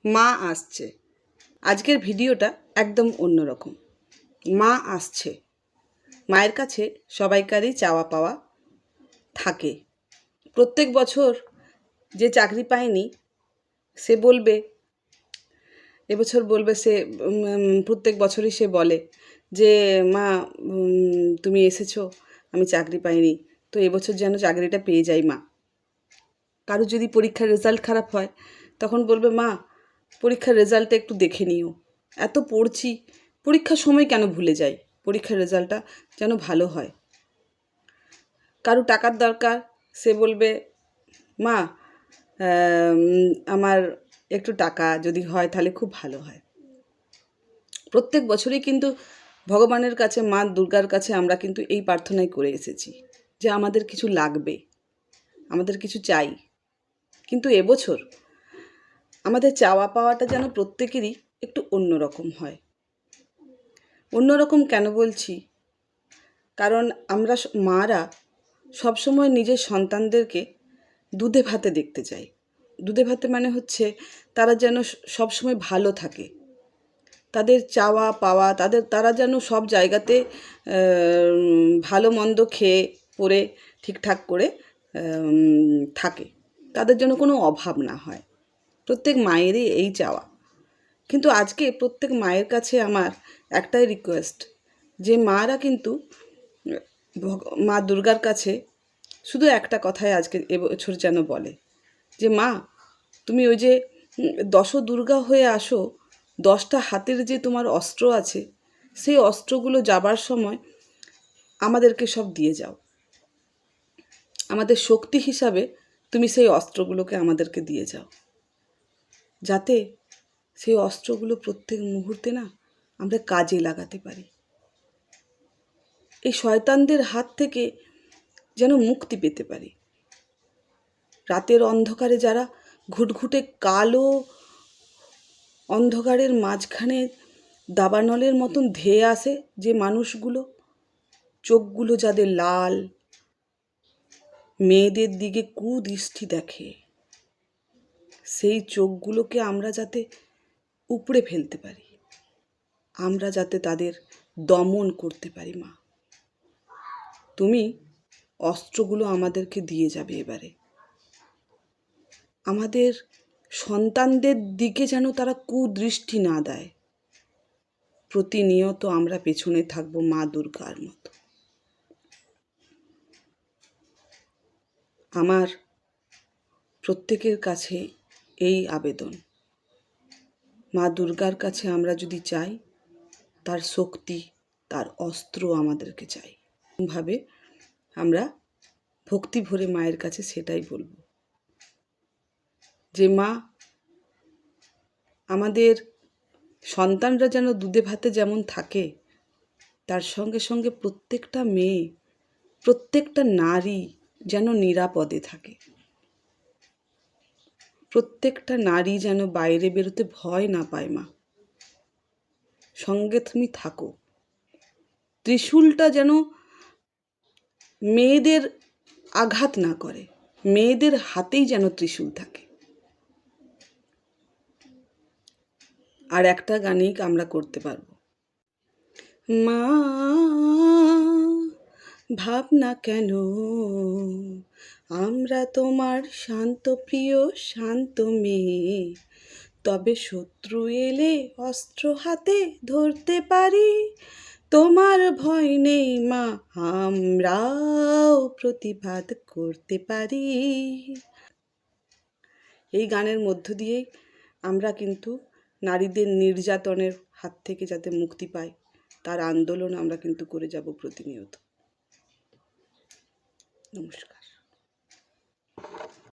মা আসছে। আজকের ভিডিওটা একদম অন্যরকম। মা আসছে। মায়ের কাছে সবাইকারই চাওয়া পাওয়া থাকে। প্রত্যেক বছর যে চাকরি পায়নি সে বলবে, এবছর বলবে সে প্রত্যেক বছরই সে বলে যে মা তুমি এসেছো, আমি চাকরি পাইনি, তো এবছর যেন চাকরিটা পেয়ে যাই মা। কারো যদি পরীক্ষার রেজাল্ট খারাপ হয় তখন বলবে মা পরীক্ষার রেজাল্টটা একটু দেখে নিও, এত পড়ছি পরীক্ষার সময় কেন ভুলে যাই, পরীক্ষার রেজাল্টটা যেন ভালো হয়। কারো টাকার দরকার, সে বলবে মা আমার একটু টাকা যদি হয় তাহলে খুব ভালো হয়। প্রত্যেক বছরই কিন্তু ভগবানের কাছে, মা দুর্গার কাছে আমরা কিন্তু এই প্রার্থনাই করে এসেছি যে আমাদের কিছু লাগবে, আমাদের কিছু চাই। কিন্তু এবছর আমাদের চাওয়া পাওয়াটা যেন প্রত্যেকেরই একটু অন্যরকম হয়। অন্যরকম কেন বলছি? কারণ আমরা মারা সবসময় নিজের সন্তানদেরকে দুধে ভাতে দেখতে চাই। দুধে ভাতে মানে হচ্ছে তারা যেন সবসময় ভালো থাকে, তাদের চাওয়া পাওয়া, তারা যেন সব জায়গাতে ভালো মন্দ খেয়ে পরে ঠিকঠাক করে থাকে, তাদের জন্য কোনো অভাব না হয়। প্রত্যেক মায়েরই এই চাওয়া। কিন্তু আজকে প্রত্যেক মায়ের কাছে আমার একটাই রিকোয়েস্ট, যে মারা কিন্তু মা দুর্গার কাছে শুধু একটা কথাই আজকে এবছর যেন বলে যে মা তুমি ওই যে দশ দুর্গা হয়ে আসো, 10টা হাতের যে তোমার অস্ত্র আছে, সেই অস্ত্রগুলো যাবার সময় আমাদেরকে সব দিয়ে যাও। আমাদের শক্তি হিসাবে তুমি সেই অস্ত্রগুলোকে আমাদেরকে দিয়ে যাও, যাতে সেই অস্ত্রগুলো প্রত্যেক মুহূর্তে না আমরা কাজে লাগাতে পারি। এই শয়তানদের হাত থেকে যেন মুক্তি পেতে পারি। রাতের অন্ধকারে যারা ঘুটঘুটে কালো অন্ধকারের মাঝখানে দাবানলের মতন ধেয়ে আসে যে মানুষগুলো, চোখগুলো যাদের লাল, মেয়েদের দিকে কুদৃষ্টি দেখে, সেই চোখগুলোকে আমরা যাতে উপড়ে ফেলতে পারি, আমরা যাতে তাদের দমন করতে পারি। মা তুমি অস্ত্রগুলো আমাদেরকে দিয়ে যাবে এবারে। আমাদের সন্তানদের দিকে যেন তারা কুদৃষ্টি না দেয়। প্রতিনিয়ত আমরা পেছনে থাকবো মা দুর্গার মতো। আমার প্রত্যেকের কাছে এই আবেদন, মা দুর্গার কাছে আমরা যদি চাই, তার শক্তি, তার অস্ত্র আমাদেরকে চাই। ভাবে আমরা ভক্তি ভরে মায়ের কাছে সেটাই বলবো যে মা আমাদের সন্তানরা যেন দুধে ভাতে যেমন থাকে, তার সঙ্গে সঙ্গে প্রত্যেকটা মেয়ে, প্রত্যেকটা নারী যেন নিরাপদে থাকে। প্রত্যেকটা নারী যেন বাইরে বেরোতে ভয় না পায়। মা সঙ্গে তুমি থাকো। ত্রিশূলটা যেন মেয়েদের আঘাত না করে, মেয়েদের হাতেই যেন ত্রিশূল থাকে। আর একটা গানেই আমরা করতে পারবো, মা ভাবনা কেন, আমরা তোমার শান্ত প্রিয় শান্ত মেয়ে, তবে শত্রু এলে অস্ত্র হাতে ধরতে পারি, তোমার ভয় নেই মা, আমরাও প্রতিবাদ করতে পারি। এই গানের মধ্য দিয়েই আমরা কিন্তু নারীদের নির্যাতনের হাত থেকে যাতে মুক্তি পাই, তার আন্দোলন আমরা কিন্তু করে যাব প্রতিনিয়ত। নমস্কার।